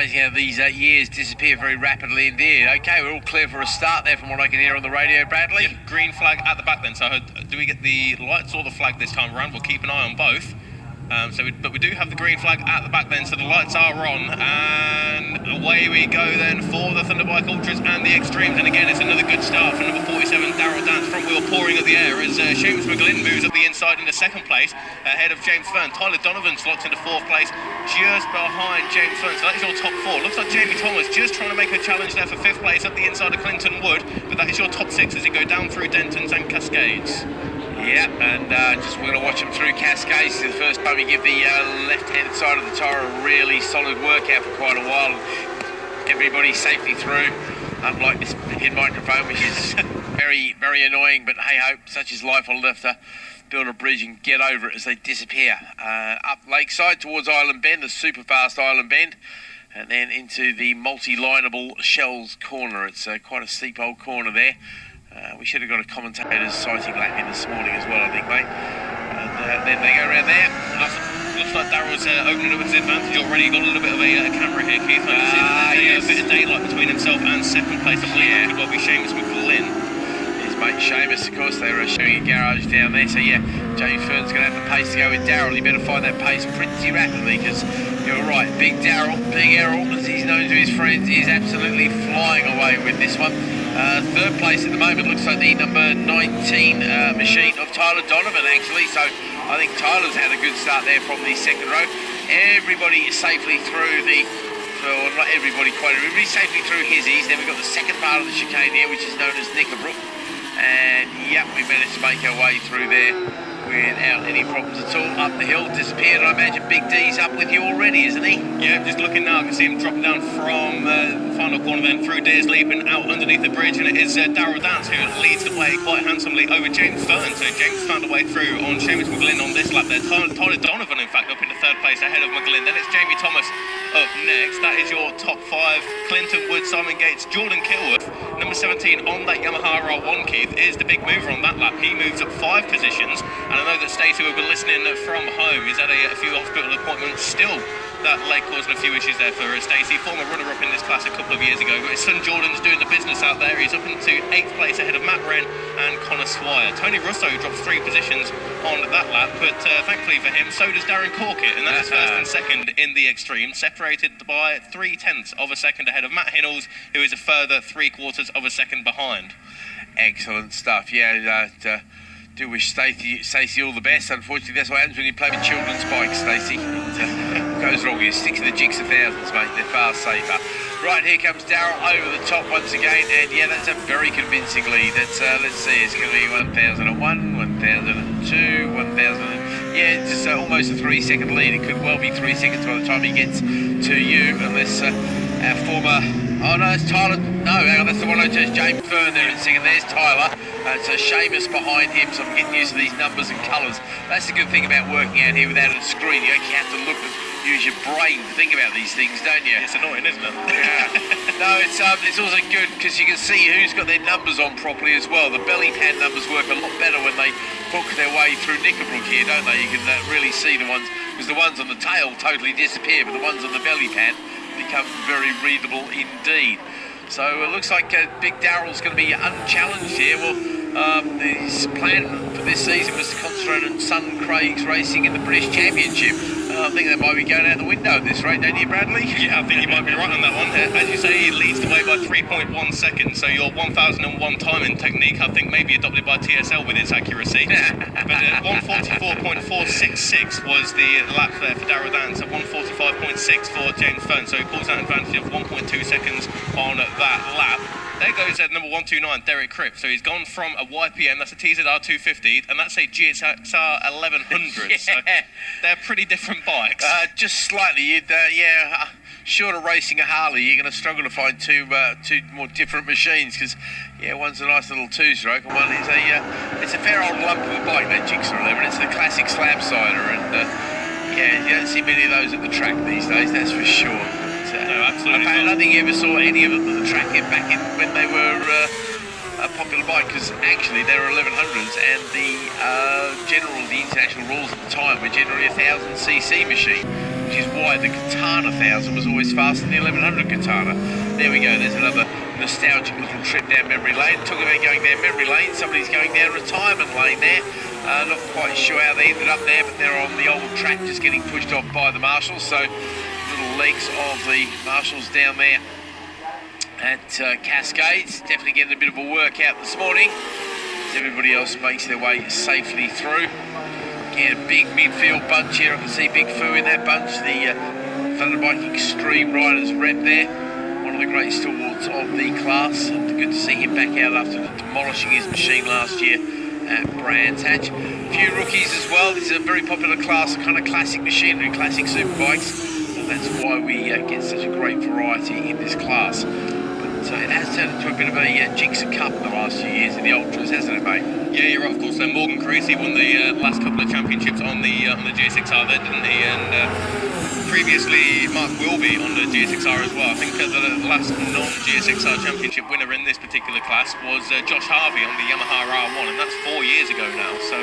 amazing how these years disappear very rapidly indeed. Okay, we're all clear for a start there from what I can hear on the radio, Bradley. Yep, green flag at the back then. So do we get the lights or the flag this time around? We'll keep an eye on both. But we do have the green flag at the back then, so the lights are on, and away we go then for the Thunderbike Ultras and the Extremes. And again, it's another good start for number 47, Daryl Dance, front wheel pouring at the air as Seamus McGlynn moves up the inside into second place, ahead of James Fern. Tyler Donovan slots into fourth place, just behind James Fern. So that is your top four. Looks like Jamie Thomas just trying to make a challenge there for fifth place up the inside of Clinton Wood, but that is your top six as you go down through Dentons and Cascades. Yeah, and we're going to watch them through Cascades. This is the first time we give the left-hand side of the tyre a really solid workout for quite a while. Everybody's safely through, unlike this pin microphone, which is very, very annoying. But hey-ho, such is life. I'll have to build a bridge and get over it as they disappear. Up Lakeside towards Island Bend, the super fast Island Bend, and then into the multi-lineable Shells corner. It's quite a steep old corner there. We should have got a commentator's sighting lap in this morning as well, I think, mate. And then they go around there. Looks like Daryl's opening up his advantage already. Got a little bit of a camera here, Keith. Yes. A bit of daylight between himself and second place. I believe it could well be Seamus McGlynn. His mate Seamus, of course, they were showing a garage down there. So yeah, James Fern's going to have the pace to go with Daryl. He better find that pace pretty rapidly, because you're right, Big Daryl, Big Errol, as he's known to his friends, is absolutely flying away with this one. Third place at the moment looks like the number 19 machine of Tyler Donovan, actually. So I think Tyler's had a good start there from the second row. Everybody is safely through well, not everybody, quite everybody safely through Hizzies. Then we've got the second part of the chicane here, which is known as Knickerbrook. And yep, we managed to make our way through there without any problems at all. Up the hill, disappeared. I imagine Big D's up with you already, isn't he? Yeah, just looking now, I can see him dropping down from the final corner then through Deers Leap and out underneath the bridge, and it is Daryl Dance who leads the way quite handsomely over James Fern. So James found a way through on Seamus McGlynn on this lap there. Tyler Donovan, in fact, up into third place ahead of McGlynn. Then it's Jamie Thomas up next. That is your top five. Clinton Wood, Simon Gates, Jordan Kilworth. Number 17 on that Yamaha R1, Keith, is the big mover on that lap. He moves up 5 positions, and I know that Stacey, who have been listening from home, he's had a few hospital appointments still. That leg causing a few issues there for Stacey, former runner-up in this class a couple of years ago. But his son Jordan's doing the business out there. He's up into 8th place ahead of Matt Wren and Connor Swire. Tony Russo drops 3 positions on that lap, but thankfully for him, so does Darren Corkett, and that's first and second in the Extreme, separated by 0.3 of a second ahead of Matt Hinnells, who is a further 3/4 of a second behind. Excellent stuff. Yeah, do wish Stacey all the best. Unfortunately, that's what happens when you play with children's bikes, Stacey. Goes wrong, you stick to the jigs of thousands, mate. They're far safer. Right, here comes Daryl over the top once again, and yeah, that's a very convincing lead. That's let's see, it's going to be 1001, 1002, 1000. Yeah, it's just almost a 3-second lead. It could well be 3 seconds by the time he gets to you, unless our former. Oh no, it's Tyler. No, hang on, that's the 102. It's James Fern there in second. There's Tyler. It's Seamus behind him, so I'm getting used to these numbers and colours. That's the good thing about working out here without a screen. You actually have to look and use your brain to think about these things, don't you? It's annoying, isn't it? Yeah. No, it's also good because you can see who's got their numbers on properly as well. The belly pad numbers work a lot better when they hook their way through Knickerbrook here, don't they? You can really see the ones, because the ones on the tail totally disappear, but the ones on the belly pad become very readable indeed. So it looks like Big Daryl's going to be unchallenged here. Well, his plan for this season was to concentrate on Son Craig's racing in the British Championship. I think that might be going out the window at this rate, don't you, Bradley? Yeah, I think you might be right on that one. As you say, he leads the way by 3.1 seconds, so your 1001 timing technique, I think, may be adopted by TSL with its accuracy. But 144.466 was the lap there for Daryl Dance, at 145.6 for James Fern, so he pulls that advantage of 1.2 seconds on that lap. There goes number 129, Derek Cripp. So he's gone from a YPM, that's a TZR 250, and that's a GXR 1100. Yeah. So they're pretty different bikes. Just slightly. Short of racing a Harley, you're going to struggle to find two more different machines, because one's a nice little 2-stroke, and one is it's a fair old lump of a bike, that GXR 11. It's the classic slab sider, and you don't see many of those at the track these days, that's for sure. No, absolutely. I don't think you ever saw any of them at the track back in when they were a popular bike, because actually they were 1100s, and the international rules at the time were generally a 1000cc machine. which is why the Katana 1000 was always faster than the 1100 Katana. There we go, there's another nostalgic little trip down memory lane. Talking about going down memory lane, somebody's going down retirement lane there. Not quite sure how they ended up there, but they're on the old track just getting pushed off by the marshals. So little legs of the marshals down there at Cascades. Definitely getting a bit of a workout this morning as everybody else makes their way safely through. Again, a big midfield bunch here. I can see Big Foo in that bunch. The Thunderbike Extreme Riders rep there. One of the great stalwarts of the class. And good to see him back out after demolishing his machine last year at Brands Hatch. A few rookies as well. This is a very popular class of kind of classic machinery, classic superbikes. And that's why we get such a great variety in this class. But it has turned into a bit of a jigsaw cup in the last few years in the Ultras, hasn't it, mate? Yeah, you're right. Of course, Morgan Creasy won the last couple of championships on the GSXR there, didn't he? And previously, Mark Wilby on the GSXR as well. I think the last non-GSXR championship winner in this particular class was Josh Harvey on the Yamaha R1, and that's 4 years ago now. So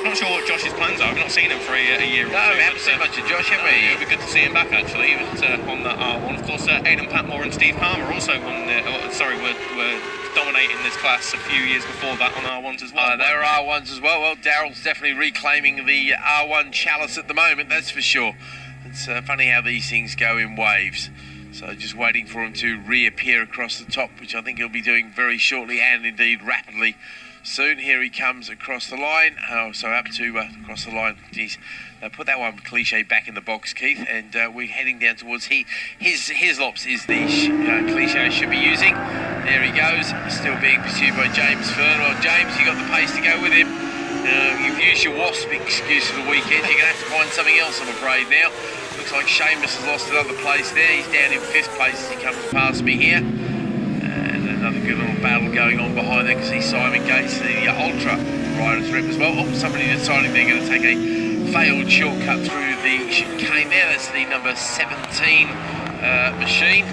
not sure what Josh's plans are. We've not seen him for a year or two. No, we haven't seen much of Josh, have we? It'll be good to see him back, actually. He was on that R1. Of course, Aidan Patmore and Steve Palmer also were dominating this class a few years before that on R1s as well. They were R1s as well. Well, Daryl's definitely reclaiming the R1 chalice at the moment, that's for sure. It's funny how these things go in waves. So just waiting for him to reappear across the top, which I think he'll be doing very shortly and indeed rapidly soon. Here he comes across the line. Oh, so up to across the line. Jeez. Put that one cliche back in the box, Keith, and we're heading down towards his lops is the cliche I should be using. There he goes, still being pursued by James Fern. Well, James, you got the pace to go with him. You've used your wasp excuse for the weekend. You're going to have to find something else, I'm afraid, now. Looks like Seamus has lost another place there. He's down in 5th place as he comes past me here. And another good little battle going on behind there. Because Simon Gates, the Ultra Riders rep as well. Oh, somebody deciding they're going to take a failed shortcut through the chicane there. That's the number 17 machine.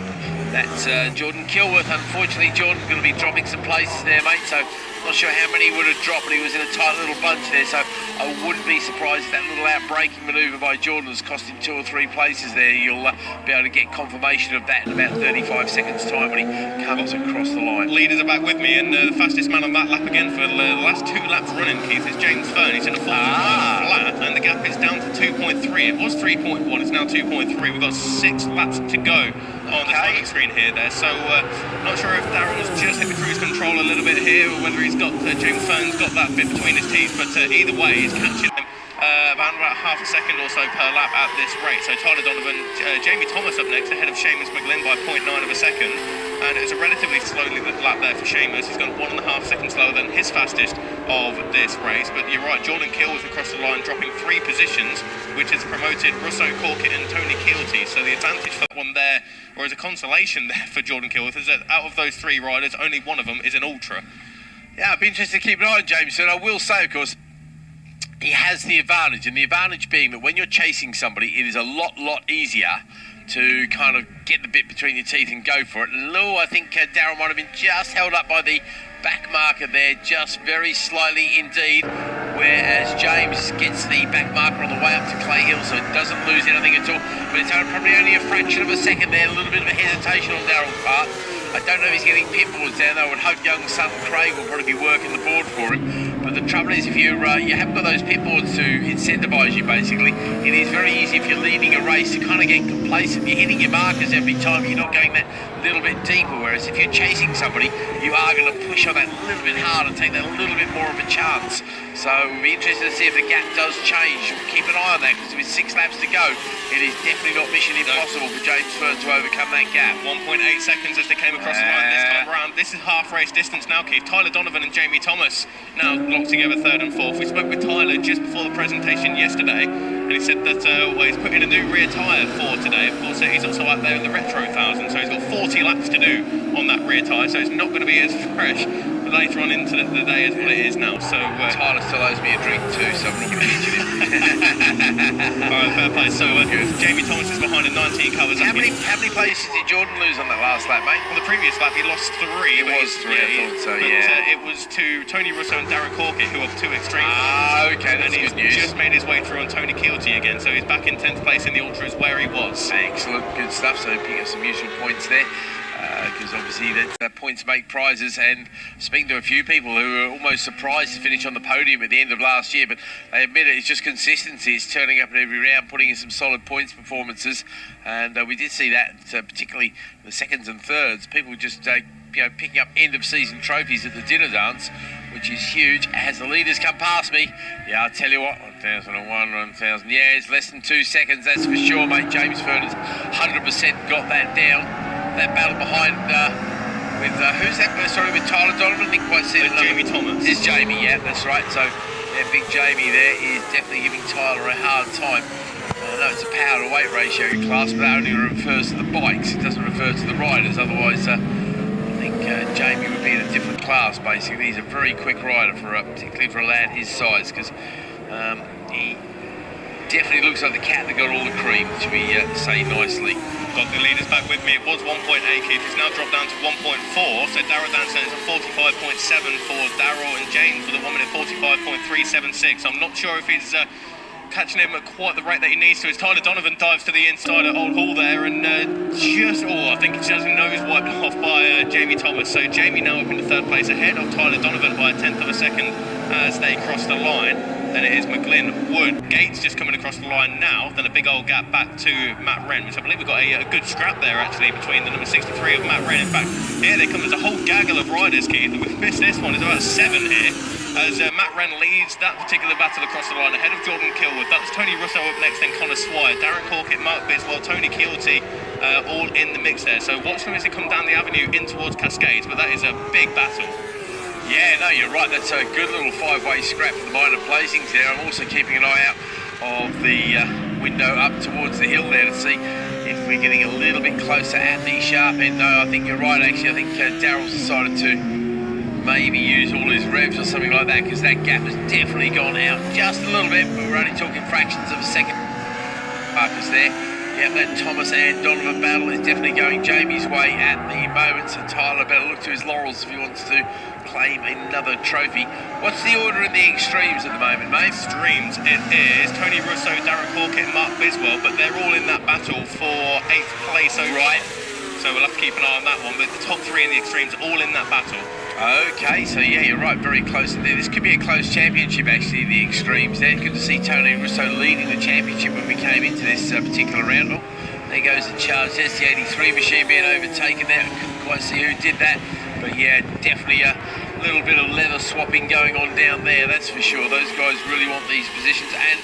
That's Jordan Kilworth. Unfortunately, Jordan's going to be dropping some places there, mate. So not sure how many he would have dropped, but he was in a tight little bunch there. So I wouldn't be surprised if that little out-braking manoeuvre by Jordan has cost him 2 or 3 places there. You'll be able to get confirmation of that in about 35 seconds' time when he comes across the line. Leaders are back with me, and the fastest man on that lap again for the last 2 laps running, Keith, is James Fern. He's in a 4.5 flat, and the gap is down to 2.3. It was 3.1, it's now 2.3. We've got 6 laps to go on the timing screen here there. So not sure if Daryl's just hit the cruise control a little bit here, or whether he's got James Fern's got that bit between his teeth, but either way he's catching them about half a second or so per lap at this rate. So Tyler Donovan, Jamie Thomas up next ahead of Seamus McGlynn by 0.9 of a second, and it's a relatively slowly lap there for Seamus. He's gone 1.5 seconds slower than his fastest of this race. But you're right, Jordan Kilworth across the line dropping 3 positions, which has promoted Russo Corkin and Tony Keelty. So the advantage for one there, or as a consolation there for Jordan Kilworth, is that out of those 3 riders, only one of them is an Ultra. Yeah, I'd be interested to keep an eye on James. And I will say, of course, he has the advantage, and the advantage being that when you're chasing somebody, it is a lot easier to kind of get the bit between your teeth and go for it. Lou, I think Daryl might have been just held up by the back marker there, just very slightly indeed, whereas James gets the back marker on the way up to Clay Hill, so it doesn't lose anything at all. But it's probably only a fraction of a second there, a little bit of a hesitation on Daryl's part. I don't know if he's getting pit boards down. I would hope young son Craig will probably be working the board for him. But the trouble is, if you haven't got those pit boards to incentivise you, basically, it is very easy if you're leading a race to kind of get complacent. You're hitting your markers every time. You're not going that little bit deeper. Whereas if you're chasing somebody, you are going to push on that a little bit harder, take that a little bit more of a chance. So we'll be interested to see if the gap does change. Keep an eye on that, because with 6 laps to go, it is definitely not mission impossible for James Fern to overcome that gap. 1.8 seconds as they came across the line this time around. This is half race distance now, Keith. Tyler Donovan and Jamie Thomas now locked together 3rd and 4th. We spoke with Tyler just before the presentation yesterday, and he said that he's put in a new rear tyre for today. Of course, he's also out there in the Retro 1000, so he's got 40 laps to do on that rear tyre, so it's not going to be as fresh later on into the day is what it is now. So Tyler still owes me a drink too, so I'm not going to mention it. Alright, fair play. So Jamie Thomas is behind at 19 covers. How many places did Jordan lose on that last lap, mate? On the previous lap, he lost 3. It was 3, I thought so, but, yeah. it was to Tony Russo and Darren Corkett, who are 2 extreme. Ah, okay, that's good news. He's just made his way through on Tony Keelty again, so he's back in 10th place in the Ultras where he was. Excellent, good stuff. So picking up some useful points there. Because obviously points make prizes, and speaking to a few people who were almost surprised to finish on the podium at the end of last year, but they admit it's just consistency. It's turning up in every round, putting in some solid points performances, and we did see that particularly the seconds and thirds. People just picking up end of season trophies at the dinner dance, which is huge. As the leaders come past me, yeah, I'll tell you what, 1,001, 1,000, yeah, it's less than 2 seconds, that's for sure, mate. James Fern has 100% got that down. That battle behind with who's that? Sorry, with Tyler Donovan. I didn't quite see the Jamie Thomas. This is Jamie, yeah, that's right. So, yeah, big Jamie there is definitely giving Tyler a hard time. I know it's a power to weight ratio class, but that only refers to the bikes. It doesn't refer to the riders. Otherwise, I think Jamie would be in a different class. Basically, he's a very quick rider particularly for a lad his size, because he definitely looks like the cat that got all the cream, to be say nicely. Got the leaders back with me. It was 1.8, Keith. It's now dropped down to 1.4. So Darryl Danson is at 45.7 for Darryl, and James with a 1 minute 45.376. I'm not sure if he's catching him at quite the rate that he needs to. As Tyler Donovan dives to the inside at Old Hall there, and I think he just nose wiped off by Jamie Thomas. So Jamie now up in the 3rd place ahead of Tyler Donovan by a 1/10 of a second as they cross the line. Then it is McGlynn, Wood, Gates just coming across the line now. Then a big old gap back to Matt Wren, which I believe we've got a good scrap there actually between the number 63 of Matt Wren. In fact, here they come. There's a whole gaggle of riders, Keith. We've missed this one. There's about 7 here. As Matt Wren leads that particular battle across the line ahead of Jordan Kilwood. That was Tony Russo up next, then Connor Swire, Darren Corkett, Mark Biswell, Tony Keelty, all in the mix there. So watch them as they come down the avenue in towards Cascades, but that is a big battle. Yeah, no, you're right. That's a good little 5-way scrap for the minor placings there. I'm also keeping an eye out of the window up towards the hill there to see if we're getting a little bit closer at the sharp end. No, I think you're right, actually. I think Darryl's decided to maybe use all his revs or something like that, because that gap has definitely gone out just a little bit, but we're only talking fractions of a second. Marcus there. Yep, that Thomas and Donovan battle is definitely going Jamie's way at the moment, so Tyler better look to his laurels if he wants to claim another trophy. What's the order in the extremes at the moment, mate? Extremes, it is Tony Russo, Darren Corkett and Mark Biswell, but they're all in that battle for 8th place overall. Right. So we'll have to keep an eye on that one, but the top 3 in the extremes all in that battle. Okay, so yeah, you're right, very close in there. This could be a close championship, actually, the extremes there. Good to see Tony Russo leading the championship when we came into this particular round. Oh, there goes the charge. There's the 83 machine being overtaken there. Couldn't quite see who did that. But yeah, definitely a little bit of leather swapping going on down there, that's for sure. Those guys really want these positions, and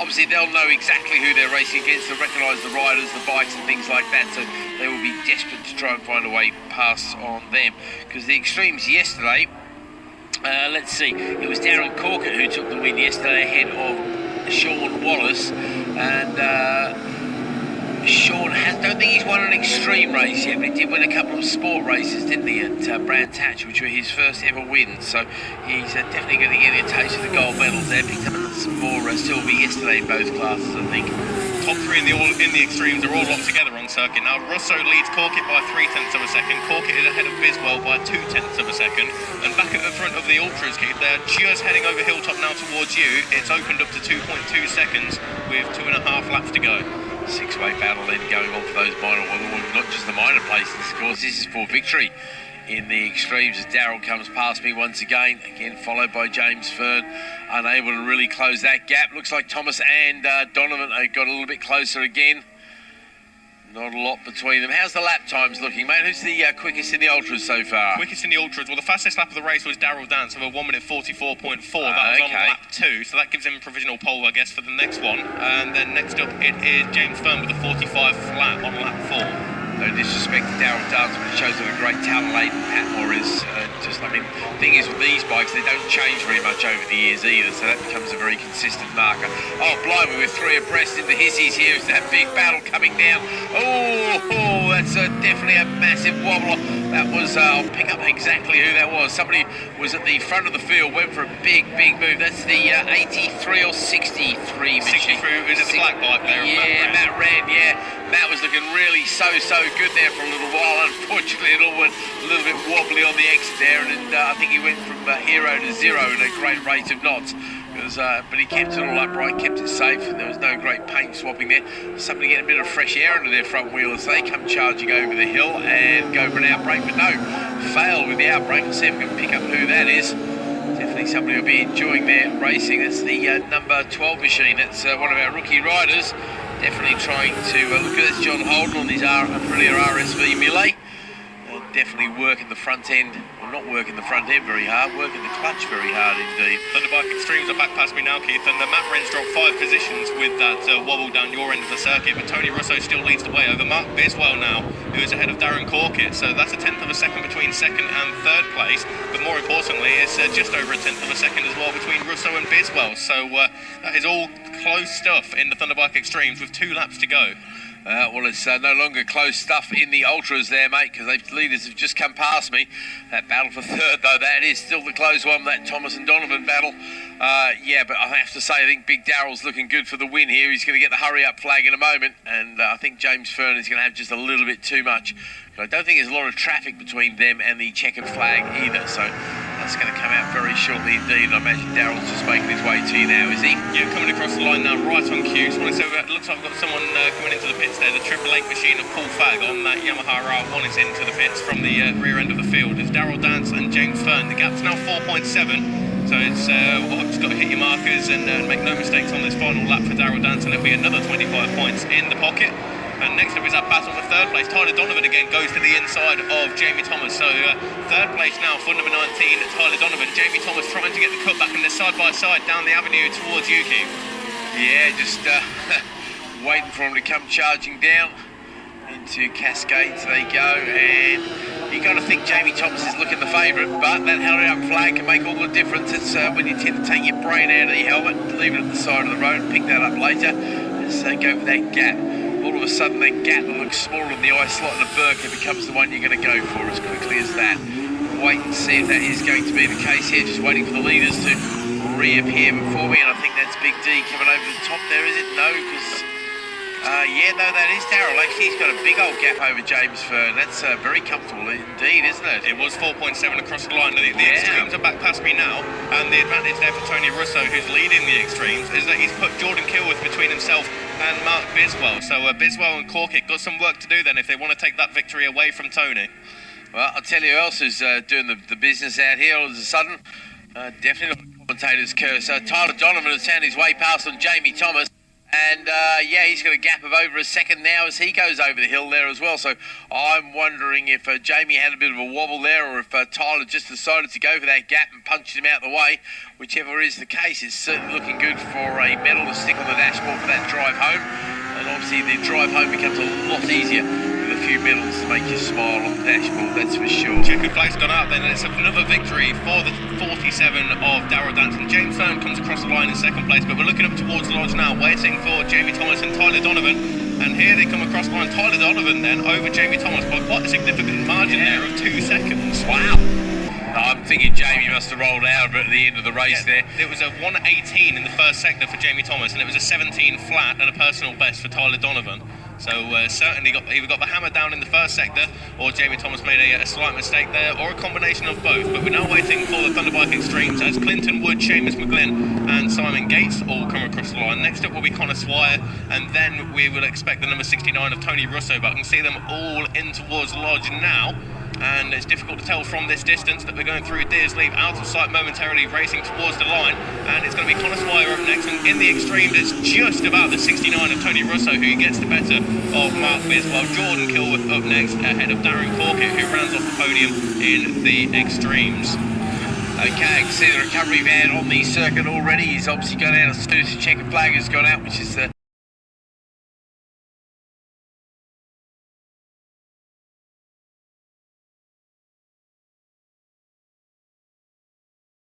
obviously they'll know exactly who they're racing against. They'll recognise the riders, the bikes and things like that, so they will be desperate to try and find a way past on them. Because the extremes yesterday, let's see, it was Darren Corkett who took the win yesterday ahead of Sean Wallace, and Sean don't think he's won an extreme race yet, but he did win a couple of sport races, didn't he, at Brands Hatch, which were his first ever wins. So he's definitely going to get a taste of the gold medals there. Picked up some more silver yesterday in both classes, I think. Top 3 in the extremes are all locked together on circuit. Now Russo leads Corkett by 0.3 of a second. Corkett is ahead of Biswell by 0.2 of a second. And back at the front of the Ultras, Keith, they're just heading over Hilltop now towards you. It's opened up to 2.2 seconds with 2.5 laps to go. 6-way battle then going on for those minor, well, not just the minor places, of course. This is for victory in the extremes as Darryl comes past me once again followed by James Fern, unable to really close that gap. Looks like Thomas and Donovan got a little bit closer again. Not a lot between them. How's the lap times looking, mate? Who's the quickest in the Ultras so far? Quickest in the Ultras? Well, the fastest lap of the race was Darryl Dance of a 1 minute 44.4. That was on lap 2, so that gives him a provisional pole, I guess, for the next one. And then next up, it is James Fern with a 45 flat on lap 4. No disrespect to Darryl Dance, but it shows what a great talent Leighton Patmore is. The thing is with these bikes, they don't change very much over the years either, so that becomes a very consistent marker. Oh, blimey, with 3 abreast into hissies here. Is that big battle coming down? Oh, that's definitely a massive wobbler. That was, I'll pick up exactly who that was. Somebody was at the front of the field, went for a big move. That's the 83 or 63 machine. 63, is it the black bike there? Yeah, Matt Rand, yeah. Matt was looking really so good there for a little while. Unfortunately, it all went a little bit wobbly on the exit there, and I think he went from hero to zero in a great rate of knots. But he kept it all upright, kept it safe, and there was no great paint swapping there. Somebody get a bit of fresh air into their front wheel as they come charging over the hill and go for an outbreak, but no, fail with the outbreak. We'll see if we can pick up who that is. Definitely somebody will be enjoying their racing. That's the number 12 machine. That's one of our rookie riders. Definitely trying to look at this, John Holden on his Aprilia RSV Millet. Definitely working the front end, well, not working the front end very hard, working the clutch very hard indeed. Thunderbike Extremes are back past me now, Keith, and Matt Wren's dropped 5 positions with that wobble down your end of the circuit, but Tony Russo still leads the way over Mark Biswell now, who is ahead of Darren Corkett, so that's a tenth of a second between second and third place, but more importantly, it's just over a tenth of a second as well between Russo and Biswell, so that is all close stuff in the Thunderbike Extremes with 2 laps to go. Well, it's no longer close stuff in the Ultras there, mate, because the leaders have just come past me. That battle for third, though, that is still the close one, that Thomas and Donovan battle. Yeah, but I have to say, I think Big Darrell's looking good for the win here. He's going to get the hurry-up flag in a moment, and I think James Fern is going to have just a little bit too much. But I don't think there's a lot of traffic between them and the checkered flag either, so that's going to come out very shortly indeed. I imagine Darrell's just making his way to you now, is he? Yeah, coming across the line now, right on cue. So it looks like we've got someone coming into the pits there. The Triple 8 machine of Paul Fagg on that Yamaha R1 is into the pits from the rear end of the field. It's Darrell Dance and James Fern. The gap's now 4.7. So it's just got to hit your markers and make no mistakes on this final lap for Darrell Dance, and it'll be another 25 points in the pocket. And next up is that battle for third place. Tyler Donovan again goes to the inside of Jamie Thomas. So third place now for number 19, Tyler Donovan. Jamie Thomas trying to get the cut back, and they're side by side down the avenue towards Yuki. Yeah, just waiting for him to come charging down into Cascades. They go, and you got to think Jamie Thomas is looking the favourite, but that hurry-up flag can make all the difference. It's when you tend to take your brain out of the helmet, leave it at the side of the road, and pick that up later. Just go for that gap. All of a sudden, that gap that looks smaller than the eye slot in a Birkin becomes the one you're going to go for as quickly as that. Wait and see if that is going to be the case here. Just waiting for the leaders to reappear before me, and I think that's Big D coming over the top there, is it? No, because yeah, no, that is Darrell. Actually, he's got a big old gap over James Fern. That's very comfortable indeed, isn't it? It was 4.7 across the line. The Extremes are back past me now, and the advantage there for Tony Russo, who's leading the Extremes, is that he's put Jordan Kilworth between himself and Mark Biswell. So Biswell and Corkett got some work to do then if they want to take that victory away from Tony. Well, I'll tell you who else is doing the business out here all of a sudden. Definitely not the commentator's curse. Tyler Donovan has found his way past on Jamie Thomas. And yeah, he's got a gap of over a second now as he goes over the hill there as well. So I'm wondering if Jamie had a bit of a wobble there, or if Tyler just decided to go for that gap and punched him out the way. Whichever is the case, it's certainly looking good for a medal to stick on the dashboard for that drive home. And obviously the drive home becomes a lot easier with a few medals to make you smile on the dashboard, that's for sure. Checkered flags gone out then, and it's another victory for the 47 of Darrell Dance. And James Fern comes across the line in second place, but we're looking up towards Lodge now, waiting for Jamie Thomas and Tyler Donovan. And here they come across the line. Tyler Donovan then over Jamie Thomas by quite a significant margin there of 2 seconds. Wow. I'm thinking Jamie must have rolled out at the end of the race there. It was a 1:18 in the first sector for Jamie Thomas, and it was a 17 flat and a personal best for Tyler Donovan. So certainly either got the hammer down in the first sector, or Jamie Thomas made a slight mistake there, or a combination of both. But we're now waiting for the Thunderbike Extremes as Clinton Wood, Seamus McGlynn and Simon Gates all come across the line. Next up will be Connor Swire, and then we will expect the number 69 of Tony Russo, but I can see them all in towards Lodge now. And it's difficult to tell from this distance that we're going through Deersleaf, out of sight momentarily, racing towards the line, and it's going to be Connor Swire up next, and in the Extremes it's just about the 69 of Tony Russo who gets the better of Mark Biswell. Jordan Kilworth up next ahead of Darren Corkett, who rounds off the podium in the Extremes. Okay, I can see the recovery van on the circuit already. He's obviously gone out as soon as the checkered flag has gone out, which is the